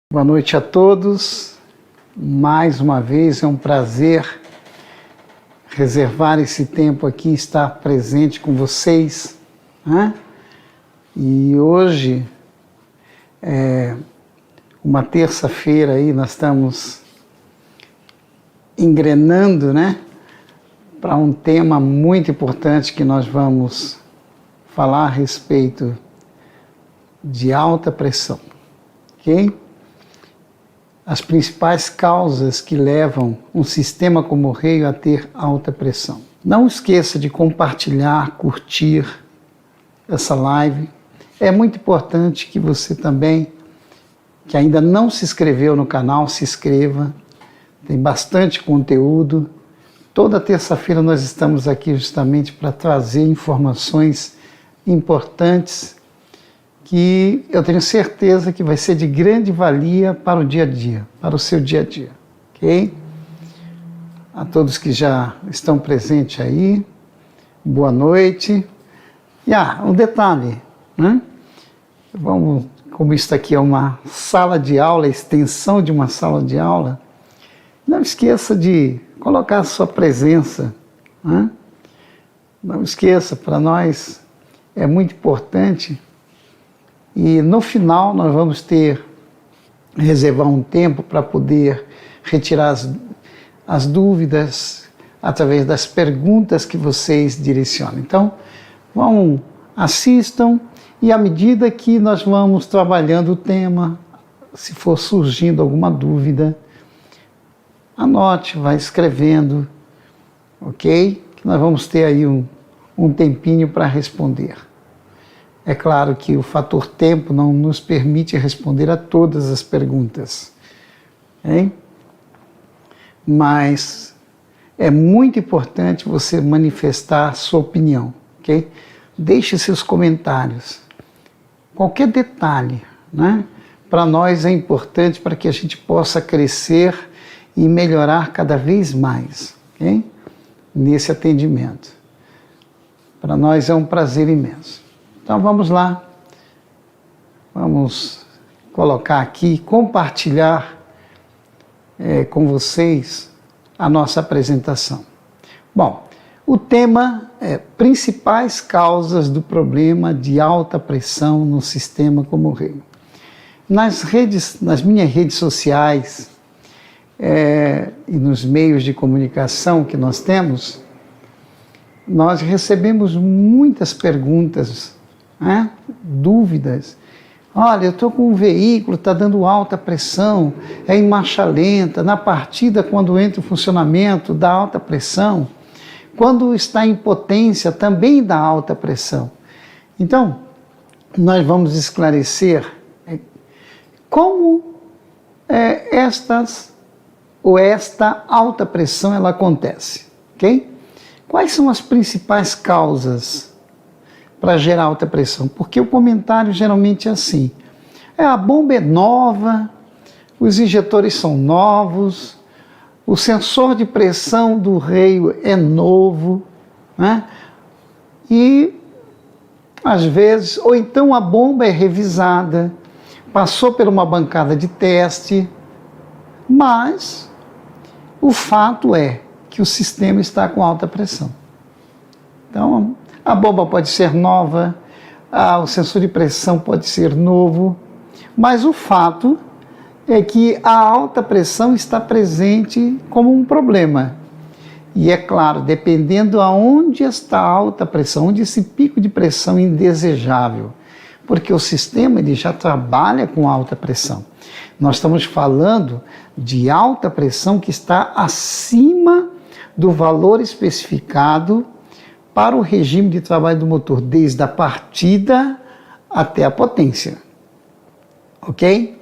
Boa noite a todos. Mais uma vez é um prazer reservar esse tempo aqui, estar presente com vocês, né? E hoje é uma terça-feira aí, nós estamos engrenando, né, para um tema muito importante que nós vamos falar a respeito de alta pressão, ok? As principais causas que levam um sistema como o Rei a ter alta pressão. Não esqueça de compartilhar, curtir essa live. É muito importante que você também, que ainda não se inscreveu no canal, se inscreva. Tem bastante conteúdo. Toda terça-feira nós estamos aqui justamente para trazer informações importantes que eu tenho certeza que vai ser de grande valia para o dia a dia, para o seu dia a dia, ok? A todos que já estão presentes aí, boa noite. E um detalhe, né? Como isso aqui é uma sala de aula, extensão de uma sala de aula, não esqueça de colocar a sua presença, né? Não esqueça, para nós é muito importante. E no final nós vamos reservar um tempo para poder retirar as dúvidas através das perguntas que vocês direcionam. Então, assistam e à medida que nós vamos trabalhando o tema, se for surgindo alguma dúvida, anote, vai escrevendo, ok? Que nós vamos ter aí um tempinho para responder. É claro que o fator tempo não nos permite responder a todas as perguntas, hein? Mas é muito importante você manifestar sua opinião, ok? Deixe seus comentários. Qualquer detalhe, né? Para nós é importante para que a gente possa crescer e melhorar cada vez mais, ok? Nesse atendimento. Para nós é um prazer imenso. Então vamos lá, vamos colocar aqui, compartilhar com vocês a nossa apresentação. Bom, o tema é principais causas do problema de alta pressão no sistema como o Rei. Nas minhas redes sociais e nos meios de comunicação que nós temos, nós recebemos muitas perguntas, dúvidas. Olha, eu estou com um veículo, está dando alta pressão, é em marcha lenta, na partida quando entra em funcionamento dá alta pressão, quando está em potência também dá alta pressão. Então, nós vamos esclarecer como esta alta pressão ela acontece, ok? Quais são as principais causas para gerar alta pressão? Porque o comentário geralmente é assim: a bomba é nova, os injetores são novos, o sensor de pressão do reio é novo, né? E às vezes, ou então a bomba é revisada, passou por uma bancada de teste, mas o fato é que o sistema está com alta pressão. Então, a bomba pode ser nova, o sensor de pressão pode ser novo, mas o fato é que a alta pressão está presente como um problema. E é claro, dependendo aonde está a alta pressão, onde esse pico de pressão indesejável, porque o sistema ele já trabalha com alta pressão. Nós estamos falando de alta pressão que está acima do valor especificado para o regime de trabalho do motor, desde a partida até a potência. Ok?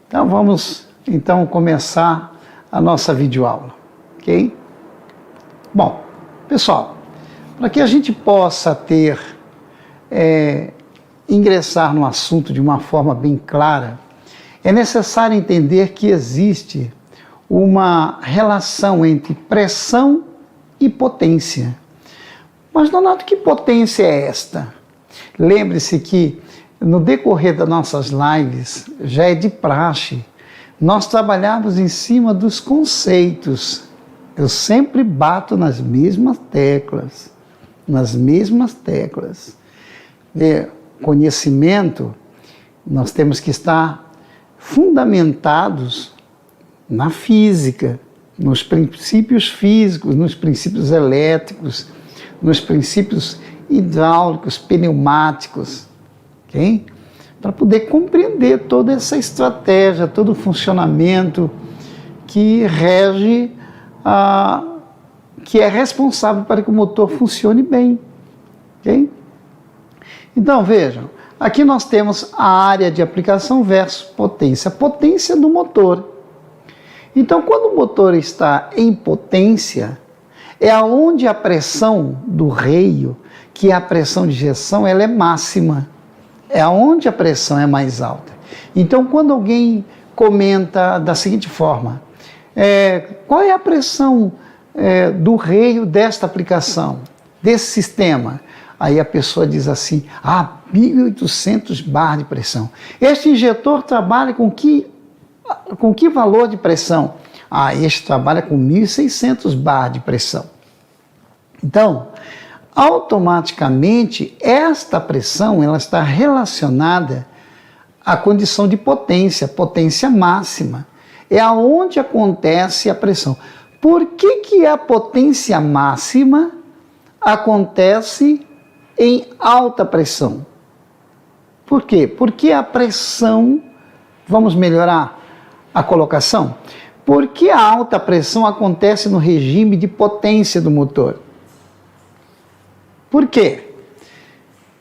Então vamos começar a nossa videoaula. Ok? Bom, pessoal, para que a gente possa ingressar no assunto de uma forma bem clara, é necessário entender que existe uma relação entre pressão e potência. Mas, Donato, que potência é esta? Lembre-se que no decorrer das nossas lives já é de praxe nós trabalhamos em cima dos conceitos. Eu sempre bato nas mesmas teclas. Nas mesmas teclas. Conhecimento, nós temos que estar fundamentados na física, nos princípios físicos, nos princípios elétricos, nos princípios hidráulicos, pneumáticos, ok? Para poder compreender toda essa estratégia, todo o funcionamento que rege, que é responsável para que o motor funcione bem, ok? Então, vejam, aqui nós temos a área de aplicação versus potência, a potência do motor. Então, quando o motor está em potência, é onde a pressão do reio, que é a pressão de injeção, ela é máxima. É onde a pressão é mais alta. Então, quando alguém comenta da seguinte forma, qual é a pressão do reio desta aplicação, desse sistema? Aí a pessoa diz assim, 1.800 bar de pressão. Este injetor trabalha com que valor de pressão? Este trabalha com 1.600 bar de pressão. Então, automaticamente, esta pressão ela está relacionada à condição de potência, potência máxima. É aonde acontece a pressão. Por que a potência máxima acontece em alta pressão? Por quê? Porque a pressão, vamos melhorar a colocação? Porque a alta pressão acontece no regime de potência do motor. Por quê?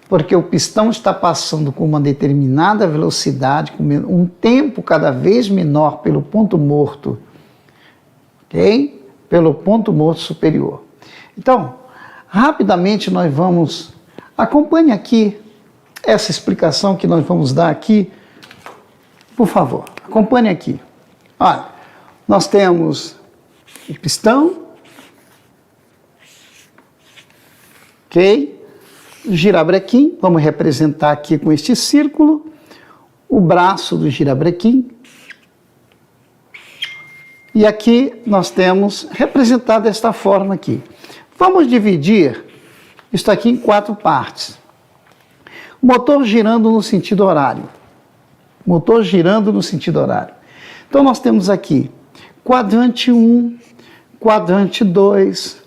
Porque o pistão está passando com uma determinada velocidade, com um tempo cada vez menor pelo ponto morto, ok? Pelo ponto morto superior. Então, rapidamente nós vamos... Acompanhe aqui essa explicação que nós vamos dar aqui. Por favor, acompanhe aqui. Olha, nós temos o pistão, ok? Girabrequim, vamos representar aqui com este círculo, o braço do girabrequim. E aqui nós temos representado desta forma aqui. Vamos dividir isso aqui em 4 partes. O motor girando no sentido horário. Motor girando no sentido horário. Então nós temos aqui quadrante 1, quadrante 2,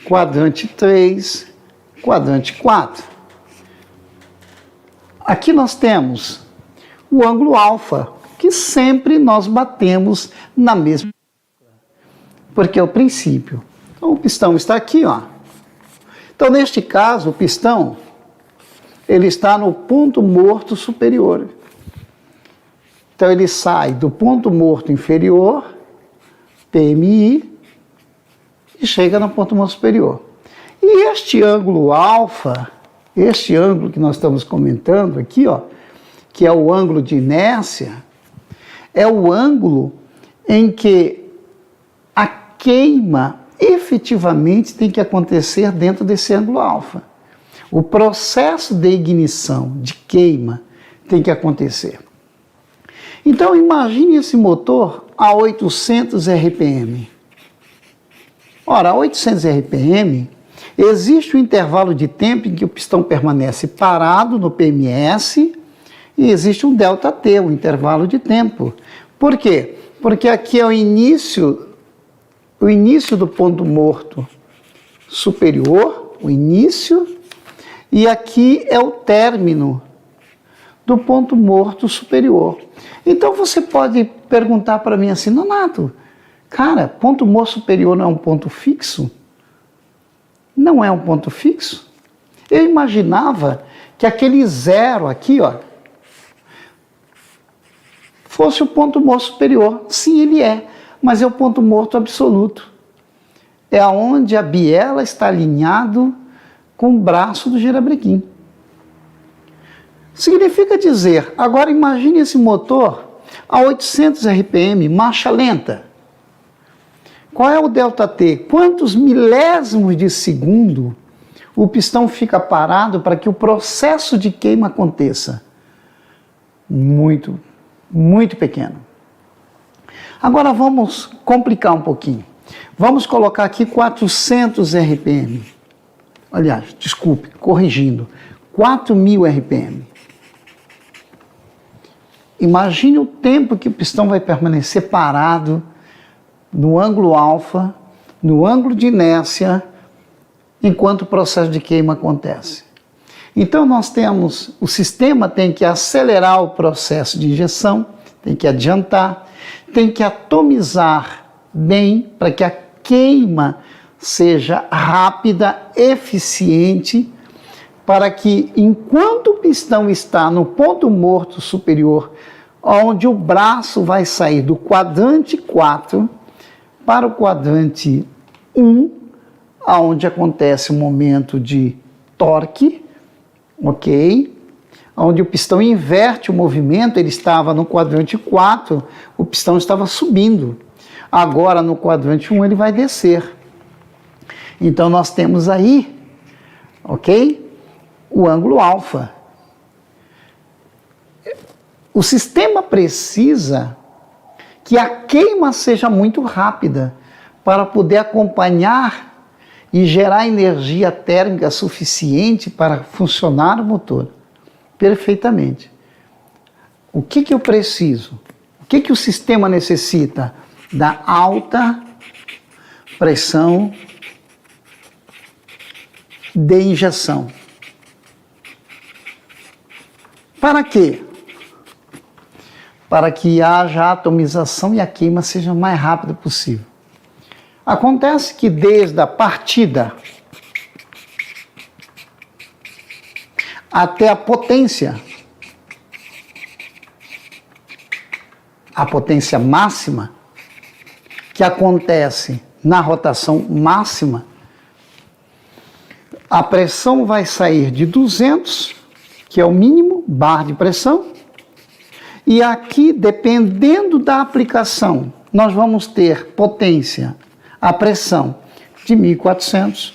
quadrante 3, quadrante 4. Aqui nós temos o ângulo alfa, que sempre nós batemos na mesma, porque é o princípio. Então o pistão está aqui, ó. Então neste caso o pistão ele está no ponto morto superior. Então ele sai do ponto morto inferior, PMI, e chega no ponto morto superior. E este ângulo alfa, este ângulo que nós estamos comentando aqui, ó, que é o ângulo de inércia, é o ângulo em que a queima efetivamente tem que acontecer dentro desse ângulo alfa. O processo de ignição, de queima, tem que acontecer. Então imagine esse motor a 800 RPM. Ora, a 800 RPM, existe um intervalo de tempo em que o pistão permanece parado no PMS e existe um ΔT, um intervalo de tempo. Por quê? Porque aqui é o início do ponto morto superior, o início, e aqui é o término do ponto morto superior. Então você pode perguntar para mim assim, Nonato, cara, ponto morto superior não é um ponto fixo? Não é um ponto fixo? Eu imaginava que aquele zero aqui, ó, fosse o ponto morto superior. Sim, ele é, mas é o ponto morto absoluto. É onde a biela está alinhado com o braço do girabrequim. Significa dizer, agora imagine esse motor a 800 RPM, marcha lenta. Qual é o ΔT? Quantos milésimos de segundo o pistão fica parado para que o processo de queima aconteça? Muito, muito pequeno. Agora vamos complicar um pouquinho. Vamos colocar aqui 400 RPM. Aliás, desculpe, corrigindo, 4.000 RPM. Imagine o tempo que o pistão vai permanecer parado no ângulo alfa, no ângulo de inércia, enquanto o processo de queima acontece. Então o sistema tem que acelerar o processo de injeção, tem que adiantar, tem que atomizar bem para que a queima seja rápida, eficiente, para que enquanto o pistão está no ponto morto superior, onde o braço vai sair do quadrante 4 para o quadrante 1, onde acontece o momento de torque, ok? Onde o pistão inverte o movimento, ele estava no quadrante 4, o pistão estava subindo. Agora no quadrante 1 ele vai descer. Então nós temos aí, ok? O ângulo alfa. O sistema precisa que a queima seja muito rápida para poder acompanhar e gerar energia térmica suficiente para funcionar o motor perfeitamente. O que eu preciso? O que o sistema necessita? Da alta pressão de injeção. Para quê? Para que haja atomização e a queima seja o mais rápida possível. Acontece que desde a partida até a potência máxima, que acontece na rotação máxima, a pressão vai sair de 200, que é o mínimo, bar de pressão, e aqui, dependendo da aplicação, nós vamos ter potência, a pressão de 1.400,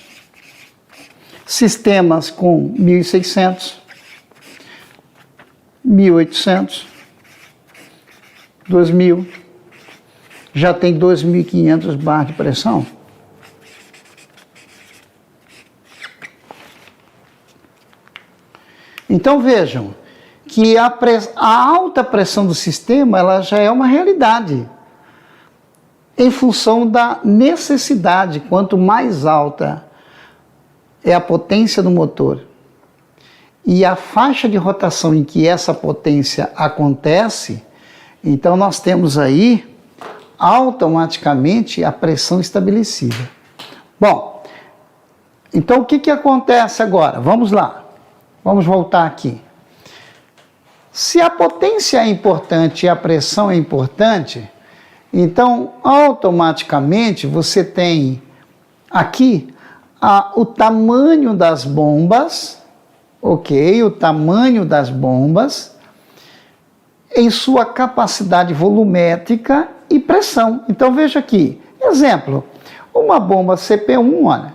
sistemas com 1.600, 1.800, 2.000, já tem 2.500 bar de pressão. Então vejam que a alta pressão do sistema ela já é uma realidade em função da necessidade. Quanto mais alta é a potência do motor e a faixa de rotação em que essa potência acontece, então nós temos aí automaticamente a pressão estabelecida. Bom, então o que acontece agora? Vamos lá, vamos voltar aqui. Se a potência é importante e a pressão é importante, então automaticamente você tem aqui o tamanho das bombas, ok? O tamanho das bombas em sua capacidade volumétrica e pressão. Então veja aqui, exemplo, uma bomba CP1, olha,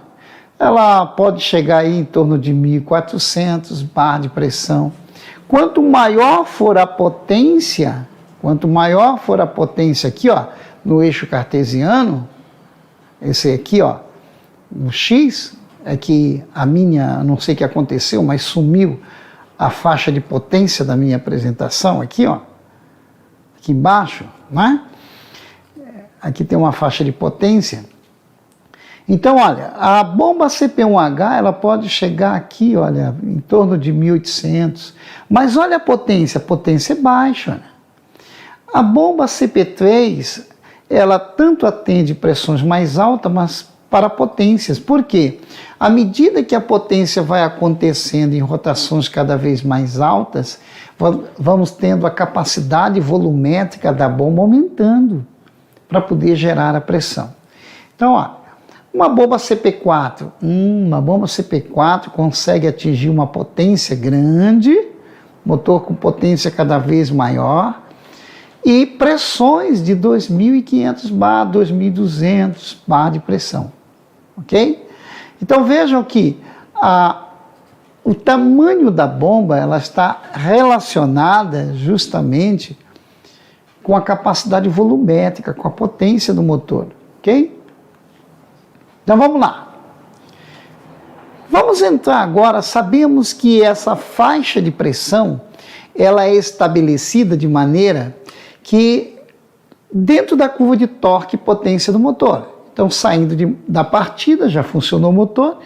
ela pode chegar aí em torno de 1.400 bar de pressão. Quanto maior for a potência aqui, ó, no eixo cartesiano, esse aqui, ó, o X, é que a minha, não sei o que aconteceu, mas sumiu a faixa de potência da minha apresentação aqui, ó, aqui embaixo, né? Aqui tem uma faixa de potência. Então, olha, a bomba CP1H, ela pode chegar aqui, olha, em torno de 1.800, mas olha a potência é baixa, né? A bomba CP3, ela tanto atende pressões mais altas, mas para potências. Por quê? À medida que a potência vai acontecendo em rotações cada vez mais altas, vamos tendo a capacidade volumétrica da bomba aumentando para poder gerar a pressão. Então, ó, uma bomba CP4 consegue atingir uma potência grande, motor com potência cada vez maior, e pressões de 2.500 bar, 2.200 bar de pressão, ok? Então vejam que o tamanho da bomba ela está relacionada justamente com a capacidade volumétrica, com a potência do motor, ok? Então vamos lá. Vamos entrar agora, sabemos que essa faixa de pressão, ela é estabelecida de maneira que dentro da curva de torque e potência do motor. Então, saindo da partida, já funcionou o motor,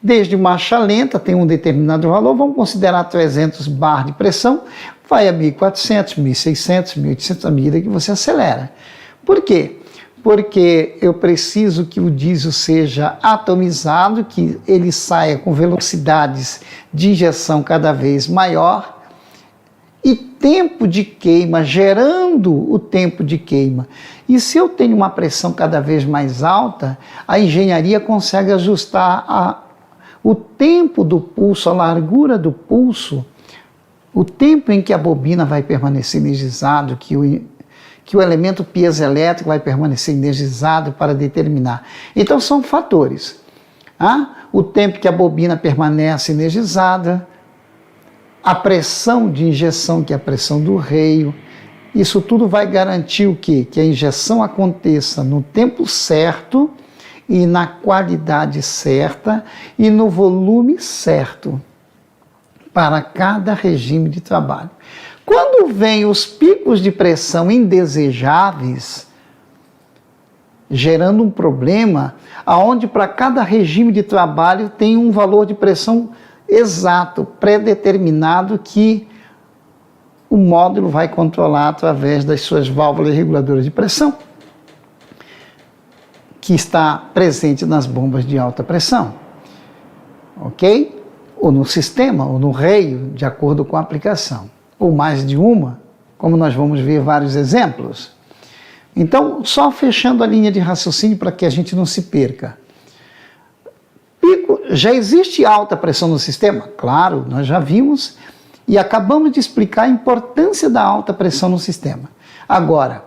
desde marcha lenta tem um determinado valor, vamos considerar 300 bar de pressão, vai a 1.400, 1.600, 1.800 à medida que você acelera. Por quê? Porque eu preciso que o diesel seja atomizado, que ele saia com velocidades de injeção cada vez maior e tempo de queima, gerando o tempo de queima. E se eu tenho uma pressão cada vez mais alta, a engenharia consegue ajustar o tempo do pulso, a largura do pulso, o tempo em que a bobina vai permanecer energizado, que o elemento piezoelétrico vai permanecer energizado para determinar. Então são fatores. O tempo que a bobina permanece energizada, a pressão de injeção, que é a pressão do reio, isso tudo vai garantir o quê? Que a injeção aconteça no tempo certo e na qualidade certa e no volume certo para cada regime de trabalho. Quando vem os picos de pressão indesejáveis, gerando um problema, aonde para cada regime de trabalho tem um valor de pressão exato, pré-determinado, que o módulo vai controlar através das suas válvulas reguladoras de pressão, que está presente nas bombas de alta pressão, ok? Ou no sistema, ou no reio, de acordo com a aplicação. Ou mais de uma, como nós vamos ver vários exemplos. Então, só fechando a linha de raciocínio para que a gente não se perca. Já existe alta pressão no sistema? Claro, nós já vimos e acabamos de explicar a importância da alta pressão no sistema. Agora,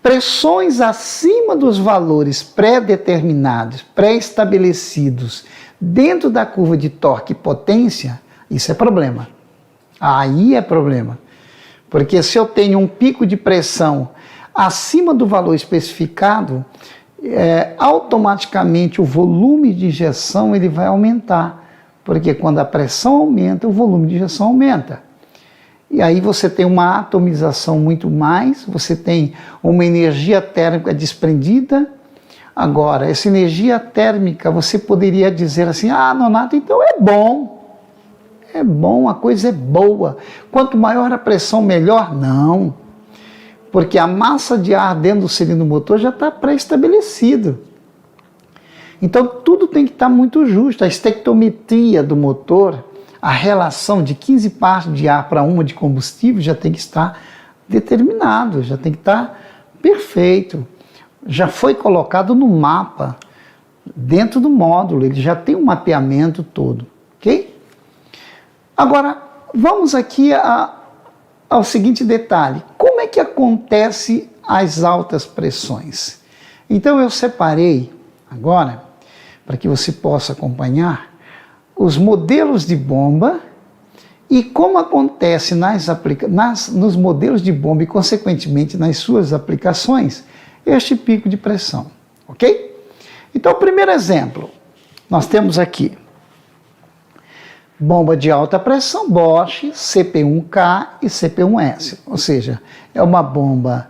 pressões acima dos valores pré-determinados, pré-estabelecidos, dentro da curva de torque e potência, isso é problema. Aí é problema. Porque se eu tenho um pico de pressão acima do valor especificado, automaticamente o volume de injeção ele vai aumentar. Porque quando a pressão aumenta, o volume de injeção aumenta. E aí você tem uma atomização muito mais, você tem uma energia térmica desprendida. Agora, essa energia térmica, você poderia dizer assim, Nonato, então é bom. É bom, a coisa é boa. Quanto maior a pressão, melhor? Não. Porque a massa de ar dentro do cilindro motor já está pré-estabelecido. Então, tudo tem que estar muito justo. A estequiometria do motor, a relação de 15 partes de ar para uma de combustível já tem que estar determinado, já tem que estar perfeito. Já foi colocado no mapa, dentro do módulo, ele já tem um mapeamento todo, ok? Agora, vamos aqui ao seguinte detalhe. Como é que acontece as altas pressões? Então, eu separei agora, para que você possa acompanhar, os modelos de bomba e como acontece nos modelos de bomba e, consequentemente, nas suas aplicações, este pico de pressão, ok? Então, o primeiro exemplo, nós temos aqui bomba de alta pressão Bosch, CP1K e CP1S, ou seja, é uma bomba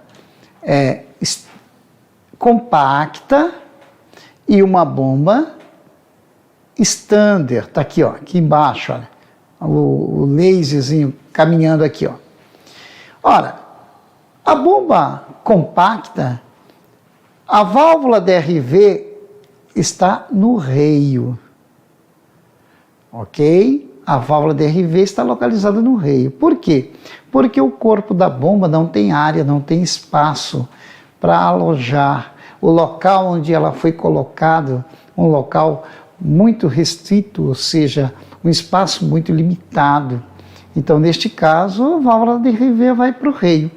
compacta e uma bomba standard, está aqui, ó, aqui embaixo, olha, o laserzinho caminhando aqui, ó. Ora, a bomba compacta, a válvula DRV está no reio, ok? A válvula DRV está localizada no reio. Por quê? Porque o corpo da bomba não tem área, não tem espaço para alojar. O local onde ela foi colocada, um local muito restrito, ou seja, um espaço muito limitado. Então, neste caso, a válvula DRV vai para o reio.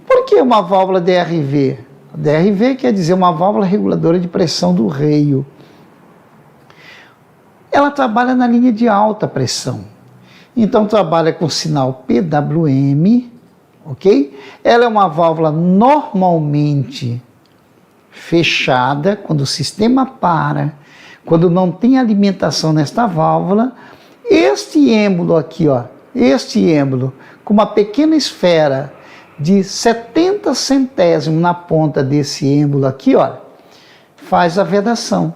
Por que uma válvula DRV? DRV quer dizer uma válvula reguladora de pressão do reio. Ela trabalha na linha de alta pressão. Então, trabalha com sinal PWM, ok? Ela é uma válvula normalmente fechada, quando o sistema para, quando não tem alimentação nesta válvula. Este êmbolo aqui, ó, este êmbolo, com uma pequena esfera de 70 centésimos na ponta desse êmbolo aqui, ó, faz a vedação.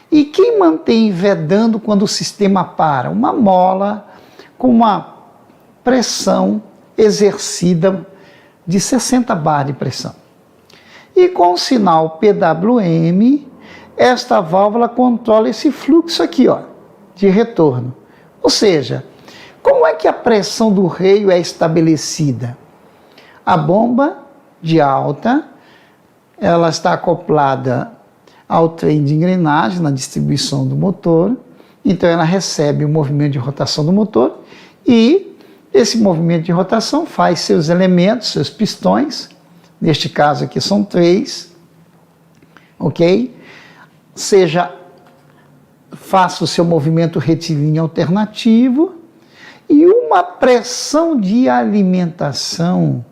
E quem mantém vedando quando o sistema para? Uma mola com uma pressão exercida de 60 bar de pressão. E com o sinal PWM, esta válvula controla esse fluxo aqui, ó, de retorno. Ou seja, como é que a pressão do reio é estabelecida? A bomba de alta, ela está acoplada ao trem de engrenagem na distribuição do motor, então ela recebe o movimento de rotação do motor e esse movimento de rotação faz seus elementos, seus pistões, neste caso aqui são 3, ok? Faça o seu movimento retilíneo alternativo e uma pressão de alimentação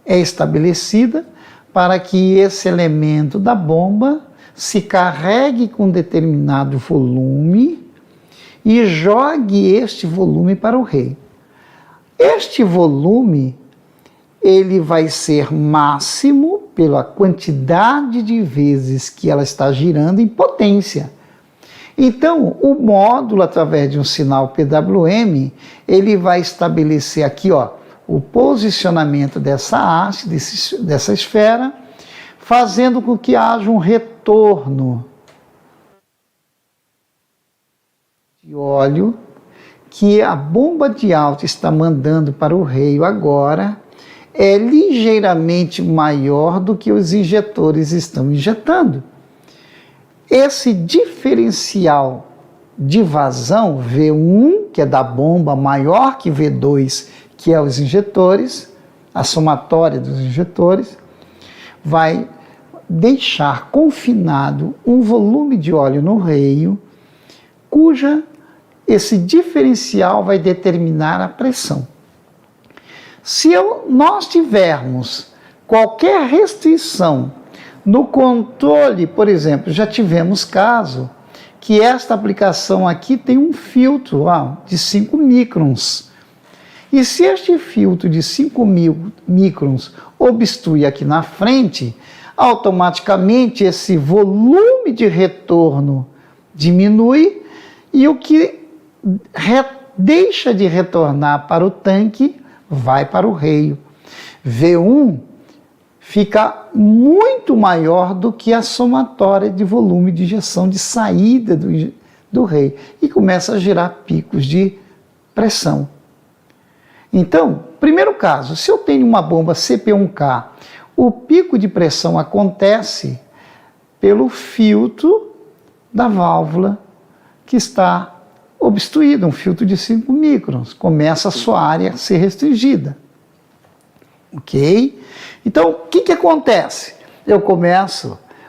é estabelecida para que esse elemento da bomba se carregue com determinado volume e jogue este volume para o reio. Este volume, ele vai ser máximo pela quantidade de vezes que ela está girando em potência. Então, o módulo, através de um sinal PWM, ele vai estabelecer aqui, ó, o posicionamento dessa haste, dessa esfera, fazendo com que haja um retorno de óleo que a bomba de alta está mandando para o reio agora é ligeiramente maior do que os injetores estão injetando. Esse diferencial de vazão, V1, que é da bomba, maior que V2, que é os injetores, a somatória dos injetores, vai deixar confinado um volume de óleo no reio, esse diferencial vai determinar a pressão. Se nós tivermos qualquer restrição no controle, por exemplo, já tivemos caso que esta aplicação aqui tem um filtro de 5 microns. E se este filtro de 5 microns obstrui aqui na frente, automaticamente esse volume de retorno diminui e o que deixa de retornar para o tanque vai para o reio. V1 fica muito maior do que a somatória de volume de injeção de saída do reio e começa a gerar picos de pressão. Então, primeiro caso, se eu tenho uma bomba CP1K, o pico de pressão acontece pelo filtro da válvula que está obstruído, um filtro de 5 microns, começa a sua área a ser restringida. Ok? Então, o que acontece?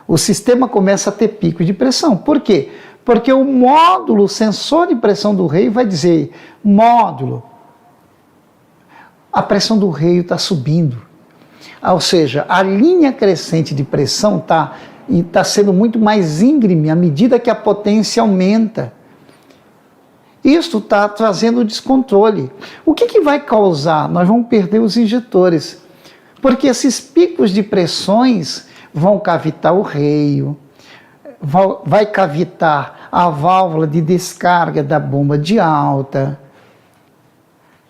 O sistema começa a ter pico de pressão. Por quê? Porque o módulo, o sensor de pressão do reio vai dizer, módulo, a pressão do reio está subindo. Ou seja, a linha crescente de pressão está sendo muito mais íngreme à medida que a potência aumenta. Isso está trazendo descontrole. O que vai causar? Nós vamos perder os injetores, porque esses picos de pressões vão cavitar o reio, vai cavitar a válvula de descarga da bomba de alta,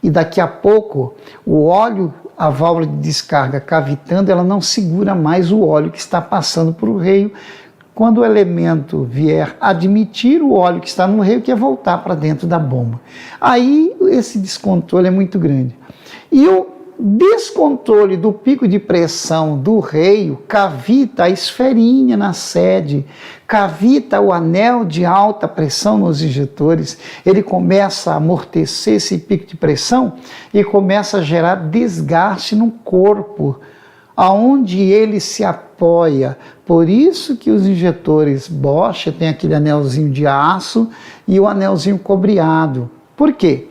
e daqui a pouco o óleo, a válvula de descarga cavitando, ela não segura mais o óleo que está passando por o reio. Quando o elemento vier admitir o óleo que está no reio, que é voltar para dentro da bomba. Aí esse descontrole é muito grande. E o descontrole do pico de pressão do reio cavita a esferinha na sede, cavita o anel de alta pressão nos injetores, ele começa a amortecer esse pico de pressão e começa a gerar desgaste no corpo, aonde ele se apoia. Por isso que os injetores Bosch têm aquele anelzinho de aço e o anelzinho cobreado. Por quê?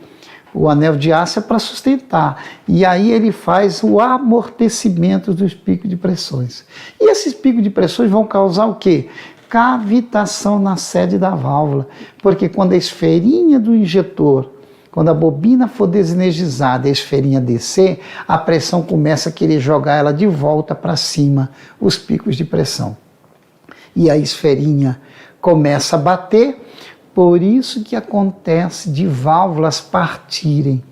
O anel de aço é para sustentar. E aí ele faz o amortecimento dos picos de pressões. E esses picos de pressões vão causar o quê? Cavitação na sede da válvula. Porque quando a esferinha do injetor, quando a bobina for desenergizada e a esferinha descer, a pressão começa a querer jogar ela de volta para cima, os picos de pressão. E a esferinha começa a bater. Por isso que acontece de válvulas partirem,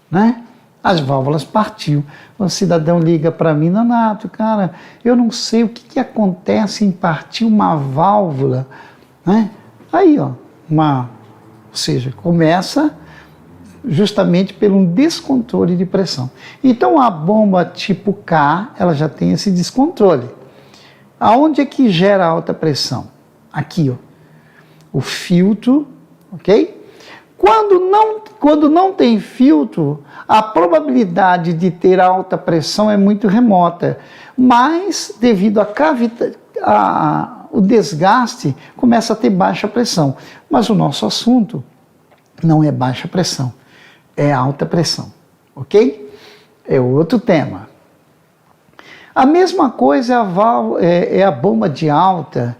né? As válvulas partiu. O cidadão liga para mim, Nonato, cara, eu não sei o que acontece em partir uma válvula, né? Aí, ó, ou seja, começa justamente pelo descontrole de pressão. Então a bomba tipo K, ela já tem esse descontrole. Aonde é que gera alta pressão? Aqui, ó. O filtro, ok? Quando não tem filtro, a probabilidade de ter alta pressão é muito remota, mas devido o desgaste, começa a ter baixa pressão. Mas o nosso assunto não é baixa pressão, é alta pressão, ok? É outro tema. A mesma coisa é a bomba de alta,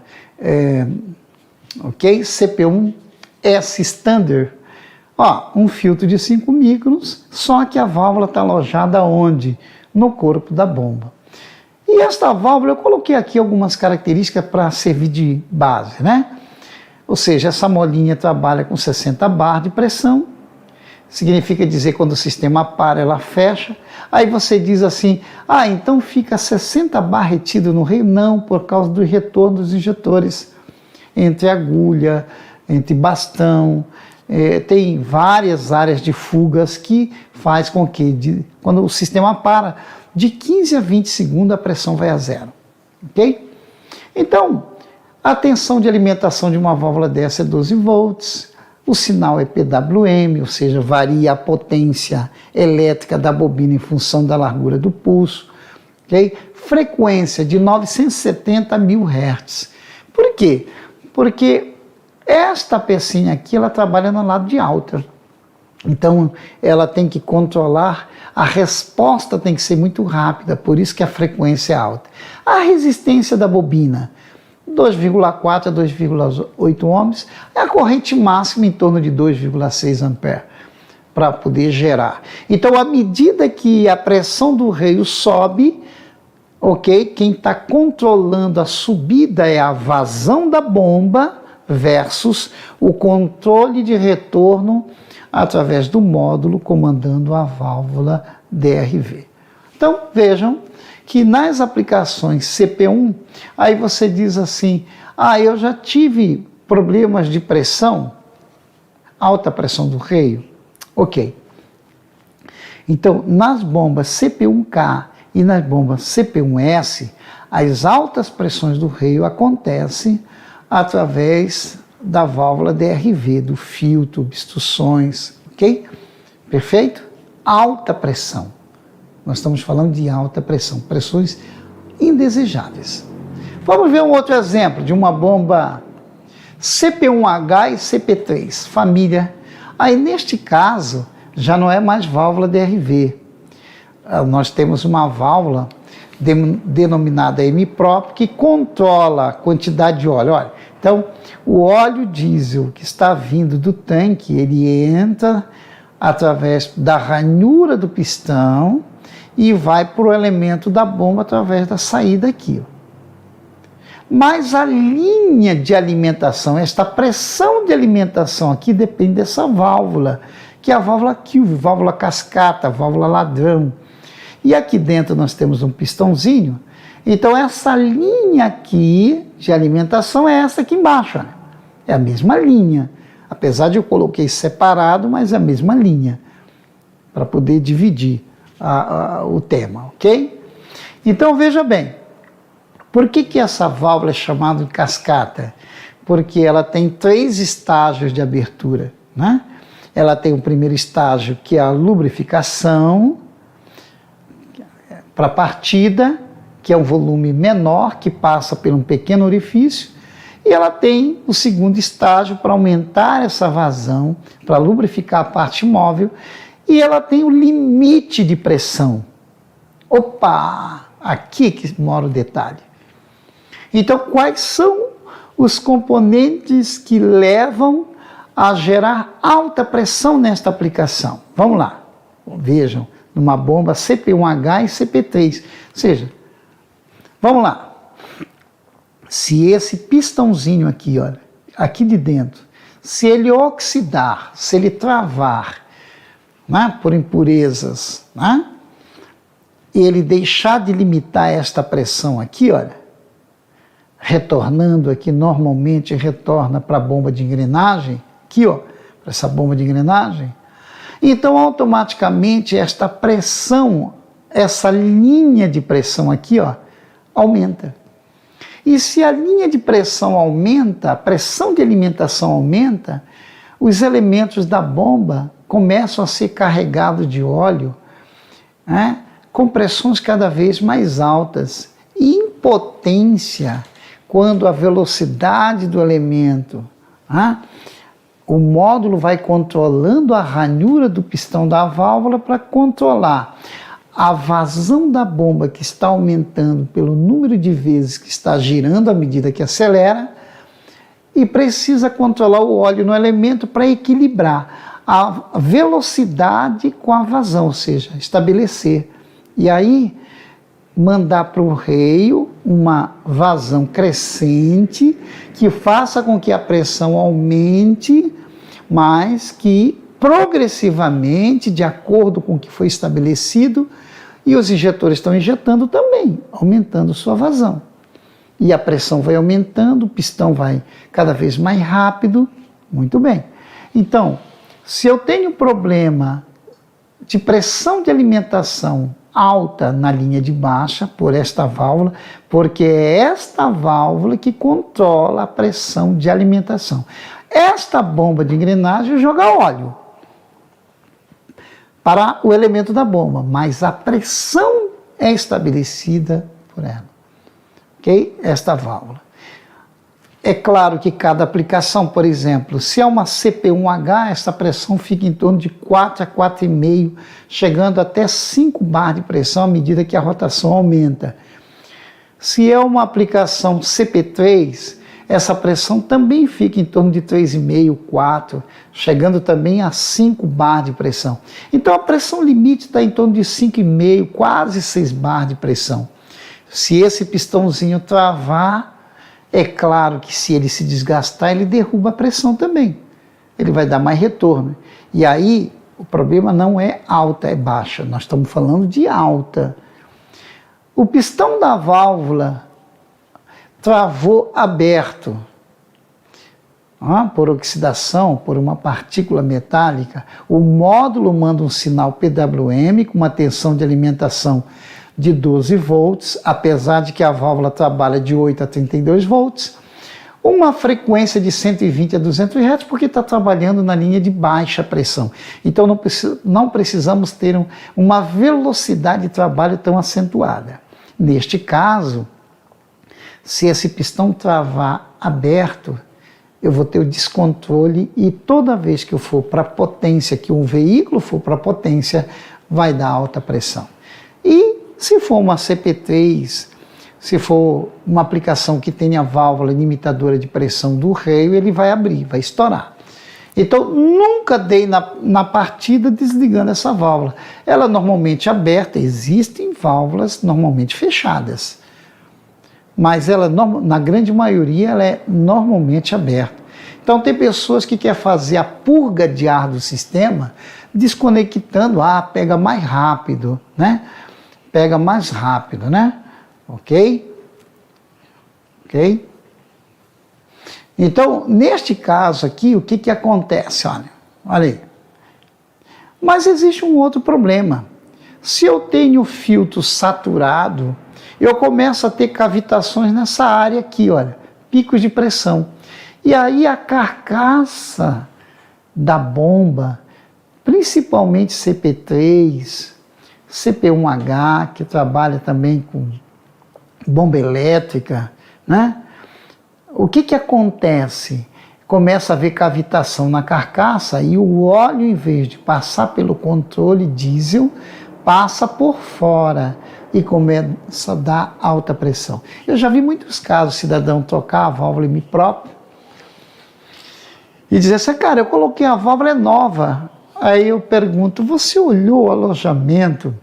ok? CP1S Standard. Ó, um filtro de 5 microns, só que a válvula está alojada onde? No corpo da bomba. E esta válvula, eu coloquei aqui algumas características para servir de base, né? Ou seja, essa molinha trabalha com 60 bar de pressão, significa dizer quando o sistema para, ela fecha. Aí você diz assim, então fica 60 bar retido no reio? Não, por causa do retorno dos injetores entre agulha, entre bastão, tem várias áreas de fugas que faz com que, quando o sistema para, de 15 a 20 segundos a pressão vai a zero, ok? Então, a tensão de alimentação de uma válvula dessa é 12 volts, o sinal é PWM, ou seja, varia a potência elétrica da bobina em função da largura do pulso, ok? Frequência de 970 a 1000 Hz. Por quê? Porque esta pecinha aqui, ela trabalha no lado de alta. Então, ela tem que controlar, a resposta tem que ser muito rápida, por isso que a frequência é alta. A resistência da bobina, 2,4 a 2,8 ohms, é a corrente máxima em torno de 2,6 ampere, para poder gerar. Então, à medida que a pressão do reio sobe, ok? Quem está controlando a subida é a vazão da bomba versus o controle de retorno através do módulo comandando a válvula DRV. Então, vejam que nas aplicações CP1, aí você diz assim, eu já tive problemas de pressão, alta pressão do reio, ok. Então, nas bombas CP1K e nas bombas CP1S, as altas pressões do reio acontecem através da válvula DRV, do filtro, obstruções, ok? Perfeito? Alta pressão. Nós estamos falando de alta pressão, pressões indesejáveis. Vamos ver um outro exemplo de uma bomba CP1H e CP3, família. Aí, neste caso, já não é mais válvula DRV. Nós temos uma válvula denominada M-Prop que controla a quantidade de óleo. Olha, então, o óleo diesel que está vindo do tanque, ele entra através da ranhura do pistão e vai para o elemento da bomba através da saída aqui. Mas a linha de alimentação, esta pressão de alimentação aqui depende dessa válvula, que é a válvula Q, válvula cascata, válvula ladrão. E aqui dentro nós temos um pistãozinho, então essa linha aqui de alimentação é essa aqui embaixo, né? É a mesma linha, apesar de eu coloquei separado, mas é a mesma linha, para poder dividir o tema, ok? Então veja bem, por que essa válvula é chamada de cascata? Porque ela tem 3 estágios de abertura, né? Ela tem o primeiro estágio, que é a lubrificação, para a partida, que é um volume menor, que passa por um pequeno orifício, E ela tem o segundo estágio para aumentar essa vazão, para lubrificar a parte móvel, e ela tem o limite de pressão. Opa! Aqui que mora o detalhe. Então, quais são os componentes que levam a gerar alta pressão nesta aplicação? Vamos lá. Vejam, numa bomba CP1H e CP3. Ou seja, vamos lá. Se esse pistãozinho aqui, olha, aqui de dentro, se ele oxidar, se ele travar, né, por impurezas, né, ele deixar de limitar esta pressão aqui, olha, retornando aqui, normalmente retorna para a bomba de engrenagem, aqui, ó, para essa bomba de engrenagem, então automaticamente esta pressão, essa linha de pressão aqui, ó, aumenta. E se a linha de pressão aumenta, a pressão de alimentação aumenta, os elementos da bomba começam a ser carregados de óleo, né, com pressões cada vez mais altas. E em potência, quando a velocidade do elemento, né, o módulo vai controlando a ranhura do pistão da válvula para controlar a vazão da bomba, que está aumentando pelo número de vezes que está girando à medida que acelera, e precisa controlar o óleo no elemento para equilibrar a velocidade com a vazão, ou seja, estabelecer. E aí, mandar para o reio uma vazão crescente que faça com que a pressão aumente, mas que progressivamente, de acordo com o que foi estabelecido, e os injetores estão injetando também, aumentando sua vazão. E a pressão vai aumentando, o pistão vai cada vez mais rápido, muito bem. Então, se eu tenho problema de pressão de alimentação alta na linha de baixa, por esta válvula, porque é esta válvula que controla a pressão de alimentação. Esta bomba de engrenagem joga óleo para o elemento da bomba, mas a pressão é estabelecida por ela, ok? Esta válvula. É claro que cada aplicação, por exemplo, se é uma CP1H, essa pressão fica em torno de 4 a 4,5, chegando até 5 bar de pressão à medida que a rotação aumenta. Se é uma aplicação CP3, essa pressão também fica em torno de 3,5, 4, chegando também a 5 bar de pressão. Então a pressão limite está em torno de 5,5, quase 6 bar de pressão. Se esse pistãozinho travar, é claro que se ele se desgastar, ele derruba a pressão também. Ele vai dar mais retorno. E aí o problema não é alta, é baixa. Nós estamos falando de alta. O pistão da válvula travou aberto, por oxidação, por uma partícula metálica. O módulo manda um sinal PWM com uma tensão de alimentação de 12 volts, apesar de que a válvula trabalha de 8 a 32 volts, uma frequência de 120 a 200 Hz, porque está trabalhando na linha de baixa pressão. Então não precisamos ter uma velocidade de trabalho tão acentuada. Neste caso, se esse pistão travar aberto, eu vou ter o descontrole e toda vez que eu for para potência, que um veículo for para potência, vai dar alta pressão. E se for uma CP3, se for uma aplicação que tenha válvula limitadora de pressão do reio, ele vai abrir, vai estourar. Então, nunca dei na partida desligando essa válvula. Ela normalmente é aberta, existem válvulas normalmente fechadas, mas ela, na grande maioria, ela é normalmente aberta. Então, tem pessoas que querem fazer a purga de ar do sistema, desconectando, pega mais rápido, né? Pega mais rápido, né? Ok? Ok? Então, neste caso aqui, o que acontece? Olha aí. Mas existe um outro problema. Se eu tenho filtro saturado, eu começo a ter cavitações nessa área aqui, olha, picos de pressão. E aí a carcaça da bomba, principalmente CP3, CP1H, que trabalha também com bomba elétrica, né? o que acontece? Começa a haver cavitação na carcaça e o óleo, em vez de passar pelo controle diesel, passa por fora e começa a dar alta pressão. Eu já vi muitos casos, cidadão trocar a válvula própria e dizer assim, cara, eu coloquei a válvula, é nova. Aí eu pergunto, você olhou o alojamento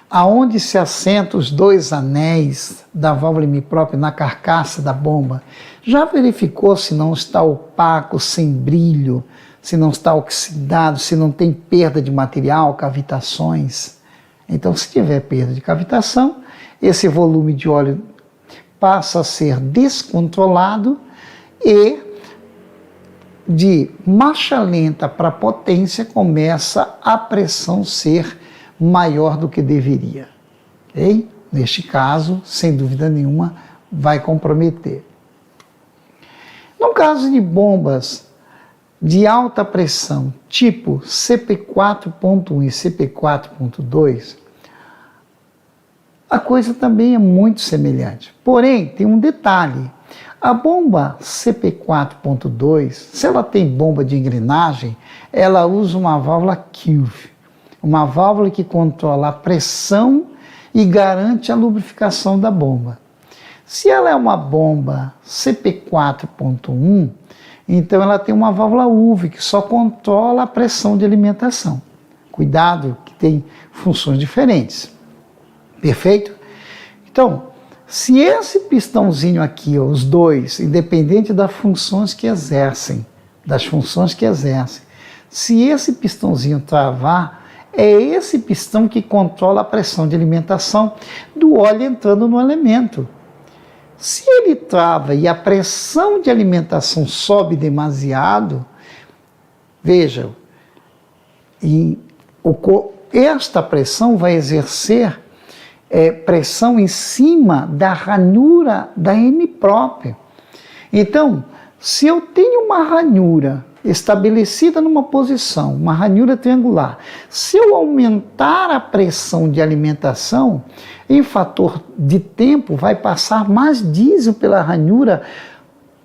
aonde se assentam os dois anéis da válvula própria na carcaça da bomba? Já verificou se não está opaco, sem brilho, se não está oxidado, se não tem perda de material, cavitações? Então, se tiver perda de cavitação, esse volume de óleo passa a ser descontrolado e de marcha lenta para potência começa a pressão ser maior do que deveria. Okay? Neste caso, sem dúvida nenhuma, vai comprometer. No caso de bombas de alta pressão, tipo CP4.1 e CP4.2, a coisa também é muito semelhante. Porém, tem um detalhe. A bomba CP4.2, se ela tem bomba de engrenagem, ela usa uma válvula Cuve, uma válvula que controla a pressão e garante a lubrificação da bomba. Se ela é uma bomba CP4.1, então ela tem uma válvula UV que só controla a pressão de alimentação. Cuidado, que tem funções diferentes. Perfeito? Então, se esse pistãozinho aqui, ó, os dois, independente das funções que exercem, se esse pistãozinho travar, é esse pistão que controla a pressão de alimentação do óleo entrando no elemento. Se ele trava e a pressão de alimentação sobe demasiado, veja, esta pressão vai exercer pressão em cima da ranura da M própria. Então, se eu tenho uma ranura estabelecida numa posição, uma ranura triangular, se eu aumentar a pressão de alimentação, em fator de tempo vai passar mais diesel pela ranura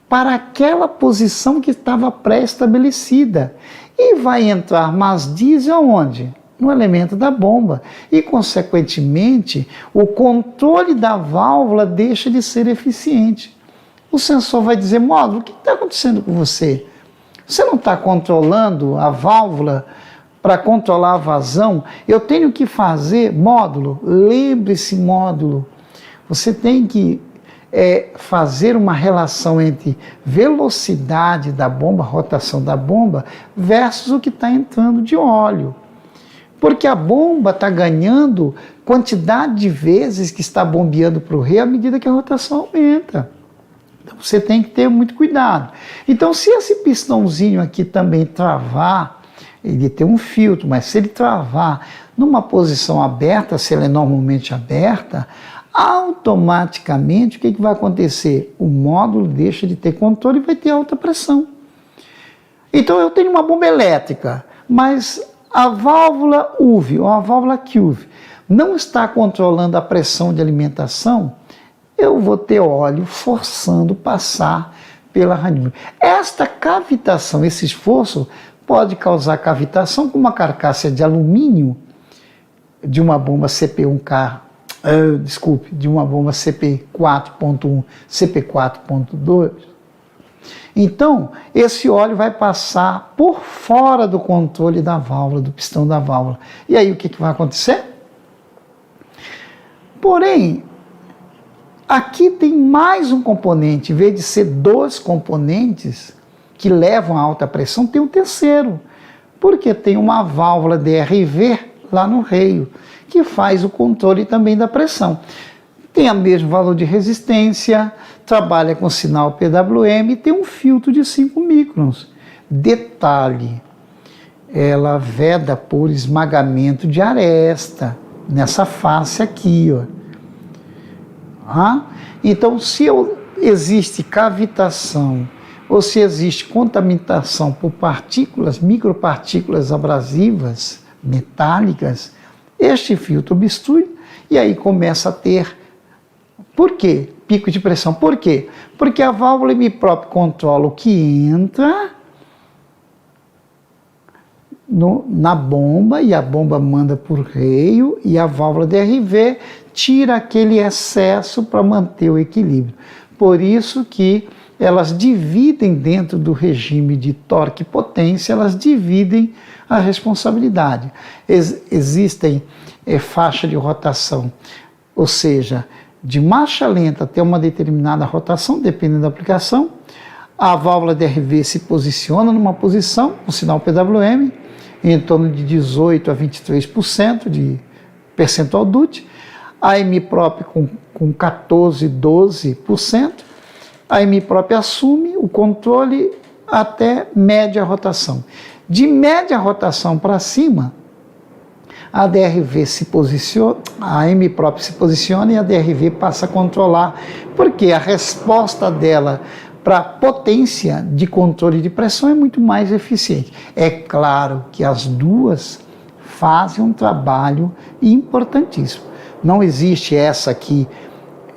para aquela posição que estava pré-estabelecida. E vai entrar mais diesel aonde? No elemento da bomba. E, consequentemente, o controle da válvula deixa de ser eficiente. O sensor vai dizer, módulo, o que está acontecendo com você? Você não está controlando a válvula para controlar a vazão? Eu tenho que fazer, módulo, lembre-se, módulo, você tem que fazer uma relação entre velocidade da bomba, rotação da bomba, versus o que está entrando de óleo. Porque a bomba está ganhando quantidade de vezes que está bombeando para o rei à medida que a rotação aumenta. Então você tem que ter muito cuidado. Então, se esse pistãozinho aqui também travar, ele tem um filtro, mas se ele travar numa posição aberta, se ela é normalmente aberta, automaticamente o que vai acontecer? O módulo deixa de ter controle e vai ter alta pressão. Então eu tenho uma bomba elétrica, mas a válvula UV ou a válvula Cuve não está controlando a pressão de alimentação, eu vou ter óleo forçando passar pela ranura. Esta cavitação, esse esforço, pode causar cavitação com uma carcaça de alumínio de uma bomba CP1K, de uma bomba CP4.1, CP4.2. Então, esse óleo vai passar por fora do controle da válvula, do pistão da válvula. E aí o que vai acontecer? Porém, aqui tem mais um componente, em vez de ser dois componentes que levam a alta pressão, tem um terceiro, porque tem uma válvula DRV lá no reio, que faz o controle também da pressão. Tem o mesmo valor de resistência, trabalha com sinal PWM e tem um filtro de 5 microns. Detalhe, ela veda por esmagamento de aresta, nessa face aqui, ó. Então, se existe cavitação ou se existe contaminação por partículas, micropartículas abrasivas, metálicas, este filtro obstrui e aí começa a ter Por quê? Pico de pressão. Por quê? Porque a válvula hemiprópria controla o que entra na bomba, e a bomba manda por reio, e a válvula DRV tira aquele excesso para manter o equilíbrio. Por isso que elas dividem dentro do regime de torque e potência, elas dividem a responsabilidade. Existem faixa de rotação, ou seja, de marcha lenta até uma determinada rotação, dependendo da aplicação. A válvula DRV se posiciona numa posição, o sinal PWM, em torno de 18% a 23% de percentual DUT, a hemiprópria com 14%, 12%, a hemiprópria assume o controle até média rotação. De média rotação para cima, a DRV se posiciona, a hemiprópria se posiciona e a DRV passa a controlar, porque a resposta dela para potência de controle de pressão é muito mais eficiente. É claro que as duas fazem um trabalho importantíssimo. Não existe essa aqui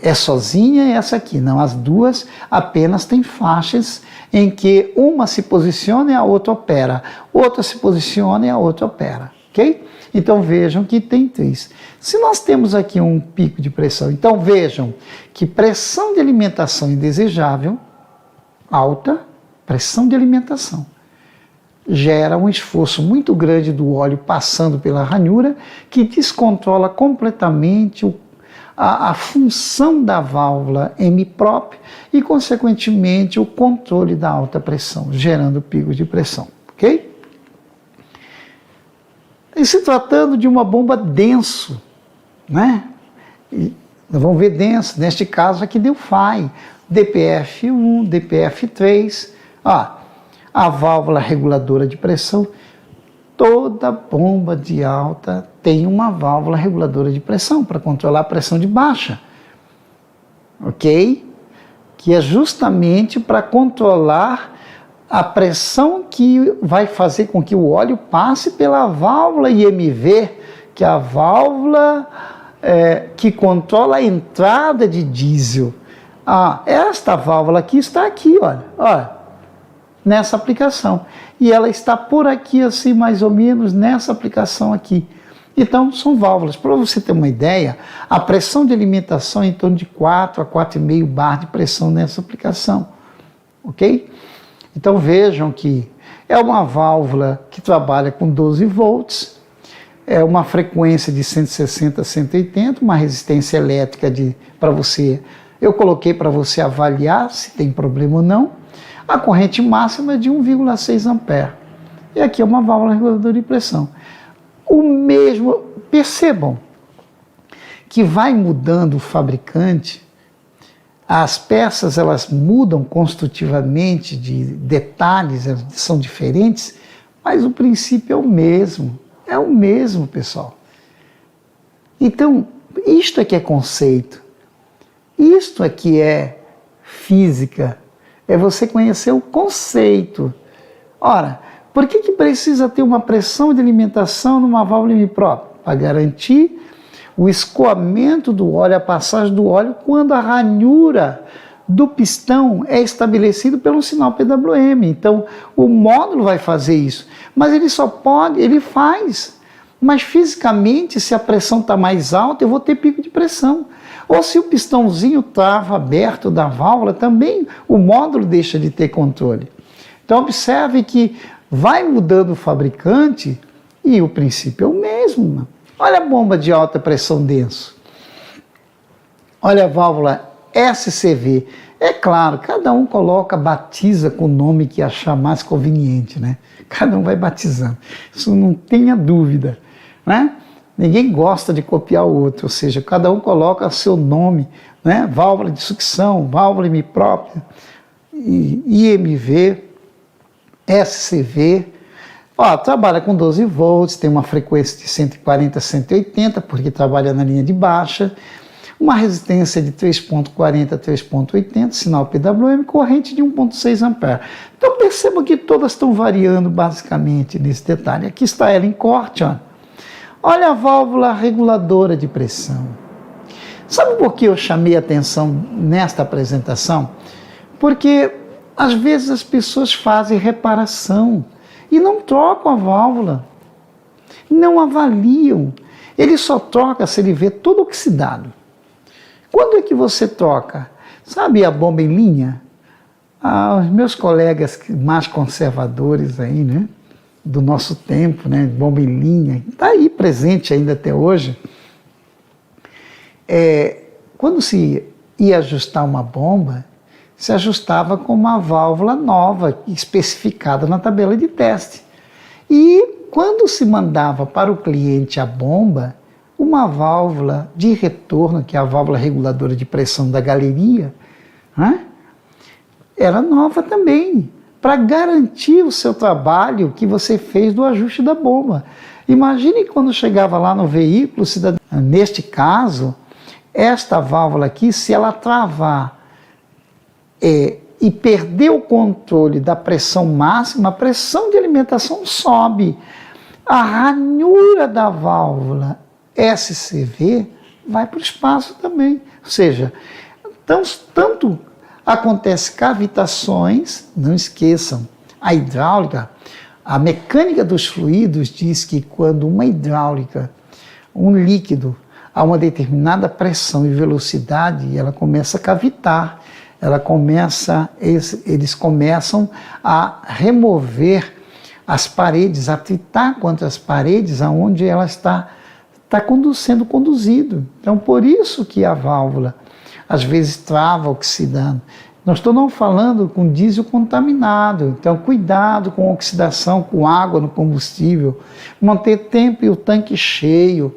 é sozinha e essa aqui. Não, as duas apenas têm faixas em que uma se posiciona e a outra opera. Outra se posiciona e a outra opera. Ok? Então vejam que tem três. Se nós temos aqui um pico de pressão, então vejam que pressão de alimentação indesejável, alta, pressão de alimentação, gera um esforço muito grande do óleo passando pela ranhura, que descontrola completamente a função da válvula hemiprópria e, consequentemente, o controle da alta pressão, gerando pico de pressão. Ok? E se tratando de uma bomba denso, né? E nós vamos ver denso, neste caso aqui deu FAI, DPF1, DPF3, a válvula reguladora de pressão. Toda bomba de alta tem uma válvula reguladora de pressão para controlar a pressão de baixa, ok? Que é justamente para controlar a pressão que vai fazer com que o óleo passe pela válvula IMV, que é a válvula que controla a entrada de diesel. Esta válvula aqui está aqui, olha, nessa aplicação. E ela está por aqui, assim, mais ou menos, nessa aplicação aqui. Então, são válvulas. Para você ter uma ideia, a pressão de alimentação é em torno de 4 a 4,5 bar de pressão nessa aplicação. Ok? Então, vejam que é uma válvula que trabalha com 12 volts, é uma frequência de 160 a 180, uma resistência elétrica para você. Eu coloquei para você avaliar se tem problema ou não. A corrente máxima é de 1,6 ampere. E aqui é uma válvula reguladora de pressão. O mesmo, percebam que vai mudando o fabricante, as peças elas mudam construtivamente de detalhes, elas são diferentes, mas o princípio é o mesmo, pessoal. Então, isto aqui é conceito, isto aqui é física, é você conhecer o conceito. Ora, por que precisa ter uma pressão de alimentação numa válvula hemiprópria? Para garantir o escoamento do óleo, a passagem do óleo, quando a ranhura do pistão é estabelecido pelo sinal PWM. Então, o módulo vai fazer isso, mas ele faz. Mas fisicamente, se a pressão está mais alta, eu vou ter pico de pressão. Ou se o pistãozinho trava aberto da válvula, também o módulo deixa de ter controle. Então observe que vai mudando o fabricante e o princípio é o mesmo. Olha a bomba de alta pressão denso. Olha a válvula SCV. É claro, cada um batiza com o nome que achar mais conveniente, né? Cada um vai batizando. Isso não tenha dúvida, né? Ninguém gosta de copiar o outro, ou seja, cada um coloca seu nome, né? Válvula de sucção, válvula hemiprópria, IMV, SCV. Trabalha com 12 volts, tem uma frequência de 140 a 180, porque trabalha na linha de baixa, uma resistência de 3,40 a 3,80, sinal PWM, corrente de 1,6 ampere. Então percebam que todas estão variando basicamente nesse detalhe. Aqui está ela em corte, Olha a válvula reguladora de pressão. Sabe por que eu chamei a atenção nesta apresentação? Porque às vezes as pessoas fazem reparação e não trocam a válvula, não avaliam. Ele só troca se ele vê todo oxidado. Quando é que você troca? Sabe a bomba em linha? Os meus colegas mais conservadores aí, né, do nosso tempo, né, bomba em linha, está aí presente ainda até hoje. Quando se ia ajustar uma bomba, se ajustava com uma válvula nova, especificada na tabela de teste. E quando se mandava para o cliente a bomba, uma válvula de retorno, que é a válvula reguladora de pressão da galeria, né, era nova também, para garantir o seu trabalho que você fez do ajuste da bomba. Imagine quando chegava lá no veículo, neste caso, esta válvula aqui, se ela travar e perder o controle da pressão máxima, a pressão de alimentação sobe. A ranhura da válvula SCV vai para o espaço também. Ou seja, então, tanto acontece cavitações, não esqueçam, a hidráulica, a mecânica dos fluidos diz que quando uma hidráulica, um líquido, a uma determinada pressão e velocidade, ela começa a cavitar, eles começam a remover as paredes, a atritar contra as paredes aonde ela está sendo conduzido. Então, por isso que a válvula às vezes trava oxidando. Não estou não falando com diesel contaminado, então cuidado com oxidação, com água no combustível, manter tempo e o tanque cheio,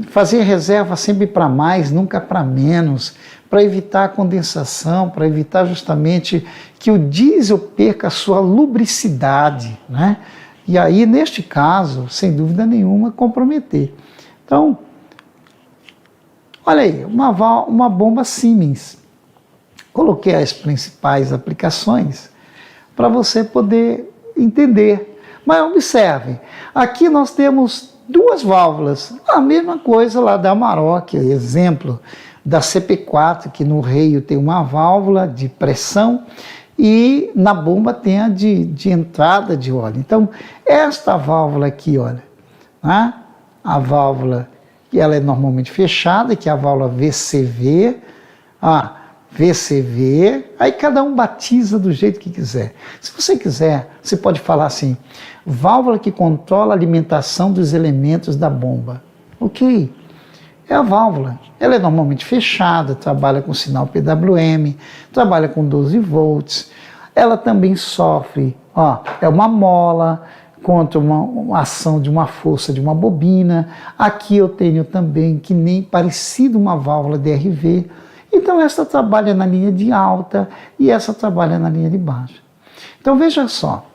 fazer reserva sempre para mais, nunca para menos, para evitar a condensação, para evitar justamente que o diesel perca a sua lubricidade, né? E aí, neste caso, sem dúvida nenhuma, comprometer. Então, olha aí, uma bomba Siemens. Coloquei as principais aplicações para você poder entender. Mas observe, aqui nós temos duas válvulas, a mesma coisa lá da Amarok, exemplo da CP4, que no reio tem uma válvula de pressão e na bomba tem a de entrada de óleo. Então, esta válvula aqui, olha, né? A válvula que ela é normalmente fechada, que é a válvula VCV, VCV, aí cada um batiza do jeito que quiser. Se você quiser, você pode falar assim, válvula que controla a alimentação dos elementos da bomba. Ok, é a válvula. Ela é normalmente fechada, trabalha com sinal PWM, trabalha com 12 volts. Ela também sofre, é uma mola contra uma ação de uma força de uma bobina. Aqui eu tenho também, que nem parecido uma válvula DRV. Então, essa trabalha na linha de alta e essa trabalha na linha de baixa. Então, veja só,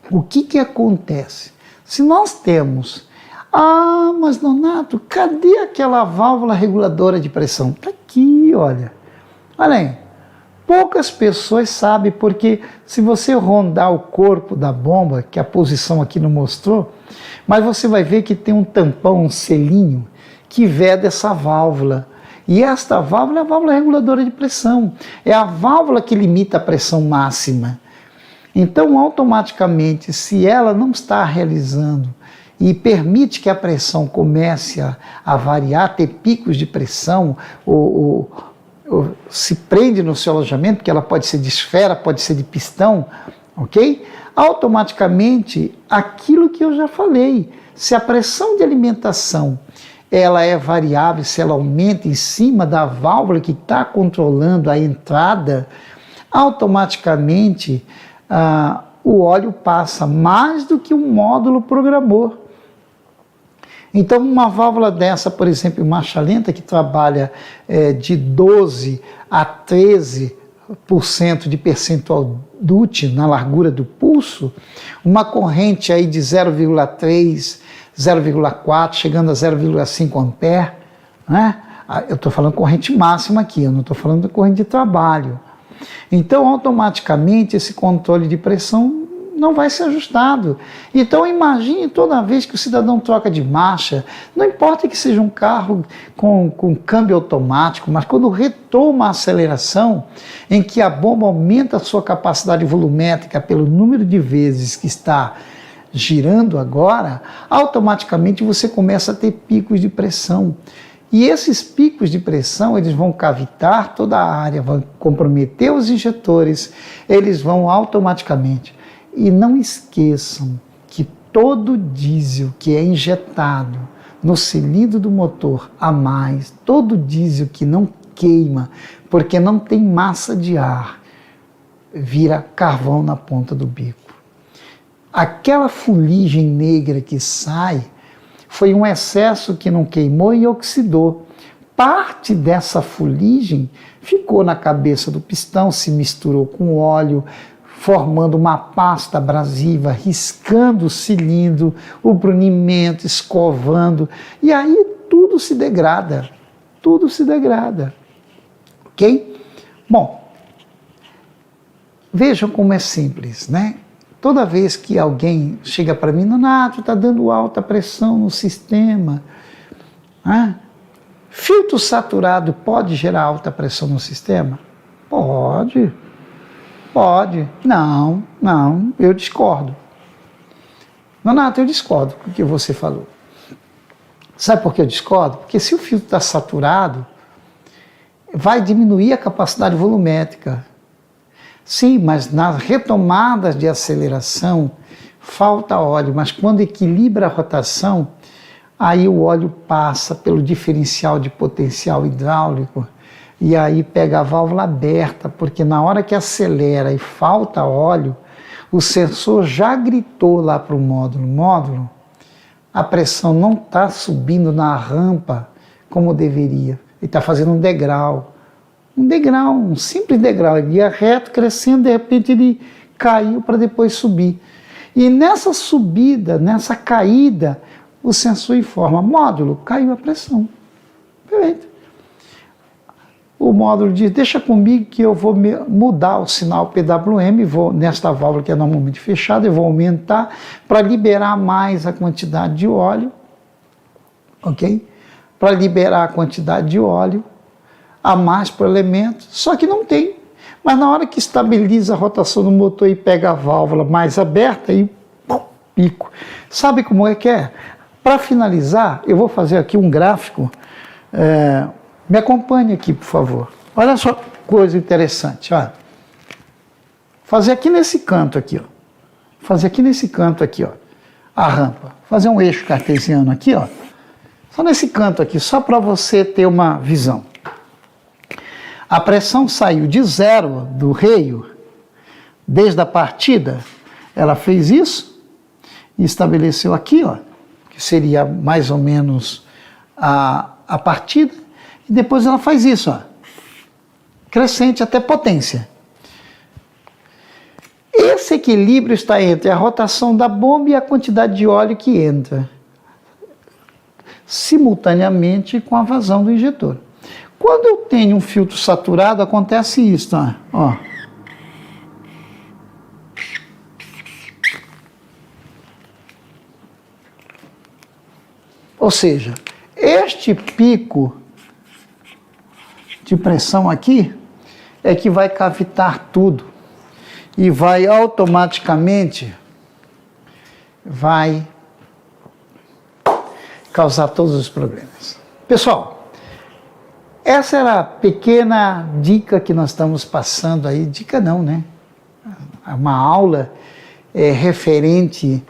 o que acontece? Se nós temos, mas Donato, cadê aquela válvula reguladora de pressão? Está aqui, olha. Olha aí, poucas pessoas sabem, porque se você rondar o corpo da bomba, que a posição aqui não mostrou, mas você vai ver que tem um tampão, um selinho, que veda essa válvula. E esta válvula é a válvula reguladora de pressão. É a válvula que limita a pressão máxima. Então, automaticamente, se ela não está realizando e permite que a pressão comece a variar, ter picos de pressão, ou se prende no seu alojamento, porque ela pode ser de esfera, pode ser de pistão, ok? Automaticamente, aquilo que eu já falei, se a pressão de alimentação ela é variável, se ela aumenta em cima da válvula que está controlando a entrada, automaticamente o óleo passa mais do que um módulo programador. Então, uma válvula dessa, por exemplo, marcha lenta, que trabalha de 12 a 13% de percentual DUT na largura do pulso, uma corrente aí de 0,3, 0,4, chegando a 0,5 ampere, né? Eu estou falando corrente máxima aqui, eu não estou falando da corrente de trabalho. Então, automaticamente, esse controle de pressão não vai ser ajustado. Então imagine toda vez que o cidadão troca de marcha, não importa que seja um carro com câmbio automático, mas quando retoma a aceleração, em que a bomba aumenta a sua capacidade volumétrica pelo número de vezes que está girando agora, automaticamente você começa a ter picos de pressão. E esses picos de pressão, eles vão cavitar toda a área, vão comprometer os injetores, eles vão automaticamente. E não esqueçam que todo diesel que é injetado no cilindro do motor a mais, todo diesel que não queima, porque não tem massa de ar, vira carvão na ponta do bico. Aquela fuligem negra que sai foi um excesso que não queimou e oxidou. Parte dessa fuligem ficou na cabeça do pistão, se misturou com óleo, formando uma pasta abrasiva, riscando o cilindro, o brunimento, escovando, e aí tudo se degrada, ok? Bom, vejam como é simples, né? Toda vez que alguém chega para mim, Nonato, está dando alta pressão no sistema. Filtro saturado pode gerar alta pressão no sistema? Pode. Não, eu discordo. Nonato, eu discordo com o que você falou. Sabe por que eu discordo? Porque se o filtro está saturado, vai diminuir a capacidade volumétrica. Sim, mas nas retomadas de aceleração falta óleo, mas quando equilibra a rotação, aí o óleo passa pelo diferencial de potencial hidráulico e aí pega a válvula aberta, porque na hora que acelera e falta óleo, o sensor já gritou lá para o módulo, a pressão não está subindo na rampa como deveria, ele está fazendo um degrau, um simples degrau, ele ia reto, crescendo, de repente ele caiu para depois subir. E nessa subida, nessa caída, o sensor informa, módulo, caiu a pressão. Perfeito. O módulo diz, deixa comigo que eu vou mudar o sinal PWM, vou, nesta válvula que é normalmente fechada, eu vou aumentar para liberar mais a quantidade de óleo, ok? Para liberar a quantidade de óleo a mais por elemento, só que não tem. Mas na hora que estabiliza a rotação do motor e pega a válvula mais aberta, aí pico. Sabe como é que é? Para finalizar, eu vou fazer aqui um gráfico. Me acompanhe aqui, por favor. Olha só que coisa interessante. Ó. Fazer aqui nesse canto aqui, ó. Fazer aqui nesse canto aqui, ó. A rampa. Fazer um eixo cartesiano aqui, ó. Só nesse canto aqui, só para você ter uma visão. A pressão saiu de 0 do reio, desde a partida, ela fez isso e estabeleceu aqui, ó, que seria mais ou menos a partida, e depois ela faz isso, ó, crescente até potência. Esse equilíbrio está entre a rotação da bomba e a quantidade de óleo que entra, simultaneamente com a vazão do injetor. Quando eu tenho um filtro saturado, acontece isso, ó. Ou seja, este pico de pressão aqui é que vai cavitar tudo e vai automaticamente causar todos os problemas. Pessoal, essa era a pequena dica que nós estamos passando aí, dica não, né? Uma aula referente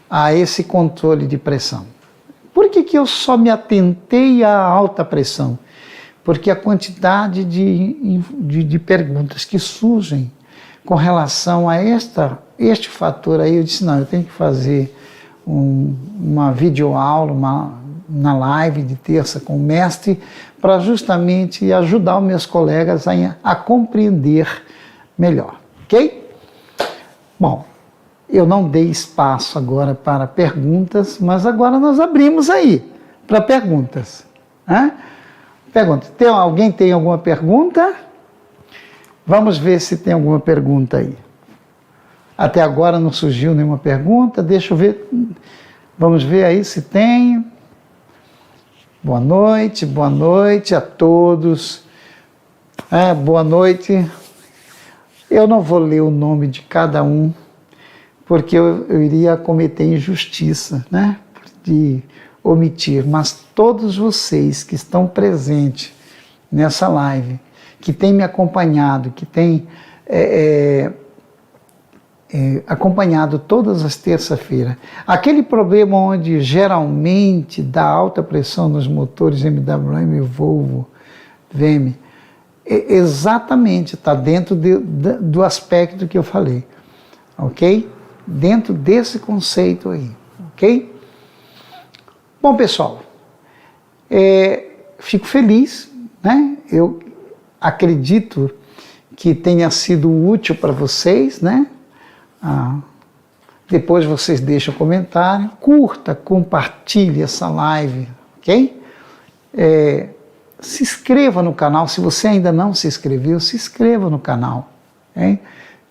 a esse controle de pressão. Por que eu só me atentei à alta pressão? Porque a quantidade de perguntas que surgem com relação a este fator aí, eu disse, não, eu tenho que fazer uma videoaula, na live de terça com o mestre, para justamente ajudar os meus colegas a compreender melhor, ok? Bom, eu não dei espaço agora para perguntas, mas agora nós abrimos aí para perguntas. Pergunta. Alguém tem alguma pergunta? Vamos ver se tem alguma pergunta aí. Até agora não surgiu nenhuma pergunta. Deixa eu ver. Vamos ver aí se tem. Boa noite a todos. Boa noite. Eu não vou ler o nome de cada um, porque eu iria cometer injustiça, né? De omitir. Mas todos vocês que estão presentes nessa live, que têm me acompanhado, que têm acompanhado todas as terças-feiras. Aquele problema onde geralmente dá alta pressão nos motores MWM e Volvo VM, exatamente está dentro do aspecto que eu falei, ok? Dentro desse conceito aí, ok? Bom, pessoal, fico feliz, né? Eu acredito que tenha sido útil para vocês, né? Depois vocês deixam um comentário, curta, compartilhe essa live, ok? Se inscreva no canal, se você ainda não se inscreveu, se inscreva no canal, okay?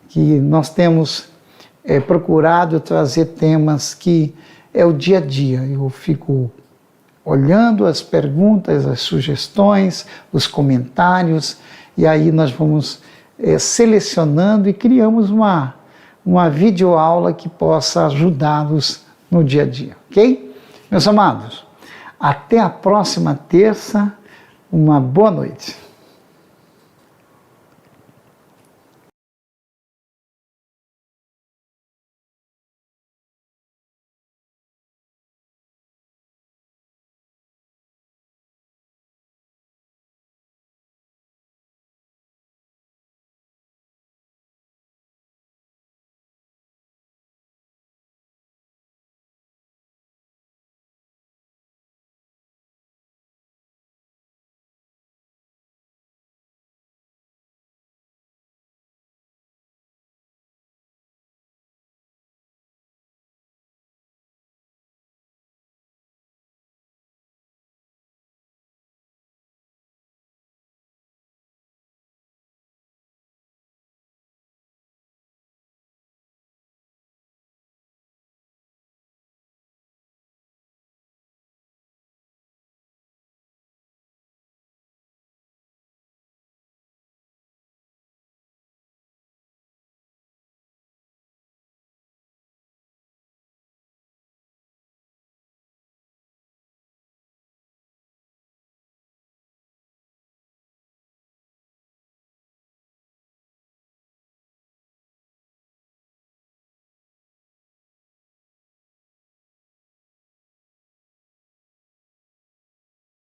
Que nós temos procurado trazer temas que é o dia a dia. Eu fico olhando as perguntas, as sugestões, os comentários, e aí nós vamos selecionando e criamos uma videoaula que possa ajudá-los no dia a dia, ok? Meus amados, até a próxima terça, uma boa noite.